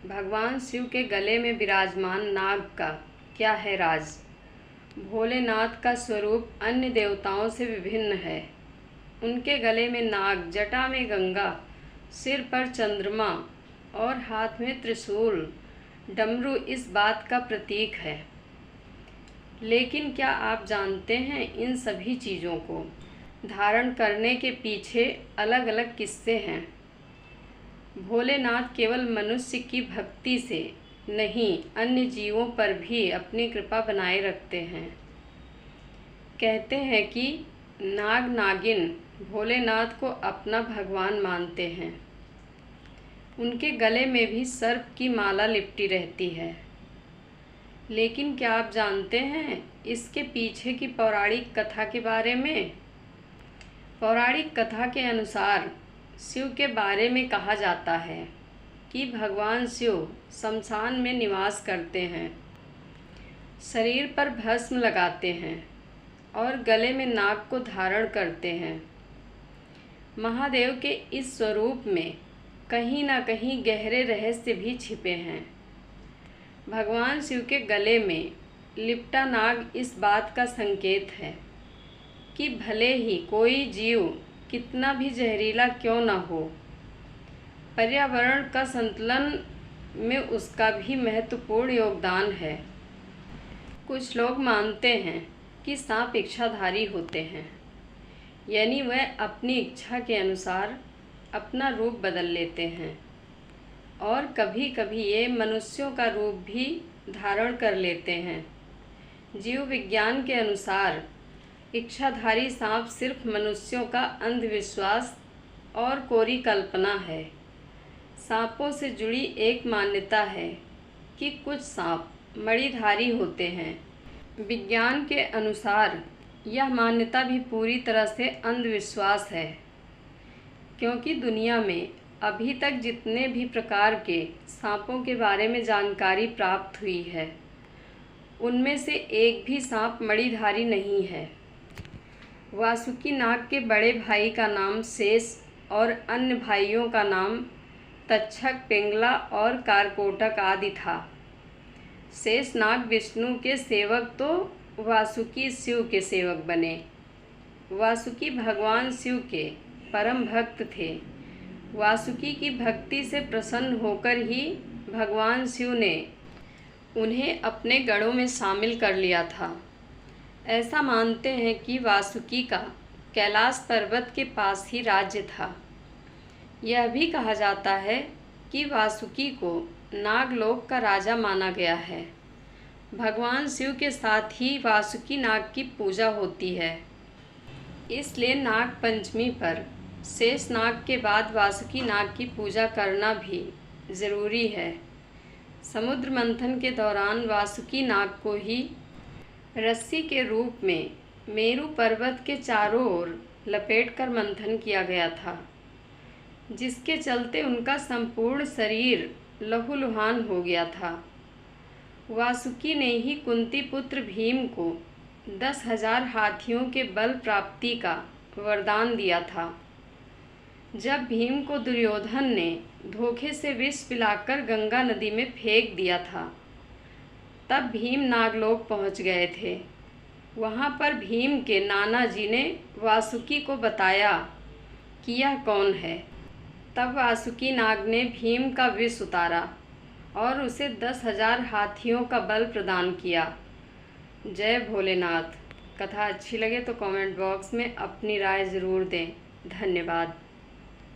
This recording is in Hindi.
भगवान शिव के गले में विराजमान नाग का क्या है राज। भोलेनाथ का स्वरूप अन्य देवताओं से विभिन्न है। उनके गले में नाग, जटा में गंगा, सिर पर चंद्रमा और हाथ में त्रिशूल, डमरू इस बात का प्रतीक है। लेकिन क्या आप जानते हैं, इन सभी चीज़ों को धारण करने के पीछे अलग अलग किस्से हैं। भोलेनाथ केवल मनुष्य की भक्ति से नहीं, अन्य जीवों पर भी अपनी कृपा बनाए रखते हैं। कहते हैं कि नाग नागिन भोलेनाथ को अपना भगवान मानते हैं। उनके गले में भी सर्प की माला लिपटी रहती है। लेकिन क्या आप जानते हैं इसके पीछे की पौराणिक कथा के बारे में? पौराणिक कथा के अनुसार शिव के बारे में कहा जाता है कि भगवान शिव शमशान में निवास करते हैं, शरीर पर भस्म लगाते हैं और गले में नाग को धारण करते हैं। महादेव के इस स्वरूप में कहीं ना कहीं गहरे रहस्य भी छिपे हैं। भगवान शिव के गले में लिपटा नाग इस बात का संकेत है कि भले ही कोई जीव कितना भी जहरीला क्यों न हो, पर्यावरण का संतुलन में उसका भी महत्वपूर्ण योगदान है। कुछ लोग मानते हैं कि सांप इच्छाधारी होते हैं, यानी वह अपनी इच्छा के अनुसार अपना रूप बदल लेते हैं और कभी कभी ये मनुष्यों का रूप भी धारण कर लेते हैं। जीव विज्ञान के अनुसार इच्छाधारी सांप सिर्फ मनुष्यों का अंधविश्वास और कोरी कल्पना है। सांपों से जुड़ी एक मान्यता है कि कुछ सांप मणिधारी होते हैं। विज्ञान के अनुसार यह मान्यता भी पूरी तरह से अंधविश्वास है, क्योंकि दुनिया में अभी तक जितने भी प्रकार के सांपों के बारे में जानकारी प्राप्त हुई है, उनमें से एक भी सांप मणिधारी नहीं है। वासुकी नाग के बड़े भाई का नाम शेष और अन्य भाइयों का नाम तक्षक, पिंगला और कारकोटक आदि था। शेष नाग विष्णु के सेवक तो वासुकी शिव के सेवक बने। वासुकी भगवान शिव के परम भक्त थे। वासुकी की भक्ति से प्रसन्न होकर ही भगवान शिव ने उन्हें अपने गणों में शामिल कर लिया था। ऐसा मानते हैं कि वासुकी का कैलाश पर्वत के पास ही राज्य था। यह भी कहा जाता है कि वासुकी को नागलोक का राजा माना गया है। भगवान शिव के साथ ही वासुकी नाग की पूजा होती है, इसलिए नाग पंचमी पर शेष नाग के बाद वासुकी नाग की पूजा करना भी ज़रूरी है। समुद्र मंथन के दौरान वासुकी नाग को ही रस्सी के रूप में मेरु पर्वत के चारों ओर लपेटकर मंथन किया गया था, जिसके चलते उनका संपूर्ण शरीर लहूलुहान हो गया था। वासुकी ने ही कुंती पुत्र भीम को 10,000 हाथियों के बल प्राप्ति का वरदान दिया था। जब भीम को दुर्योधन ने धोखे से विष पिलाकर गंगा नदी में फेंक दिया था, तब भीम नागलोक पहुंच गए थे। वहां पर भीम के नाना जी ने वासुकी को बताया कि यह कौन है। तब वासुकी नाग ने भीम का विष उतारा और उसे 10,000 हाथियों का बल प्रदान किया। जय भोलेनाथ। कथा अच्छी लगे तो कमेंट बॉक्स में अपनी राय ज़रूर दें। धन्यवाद।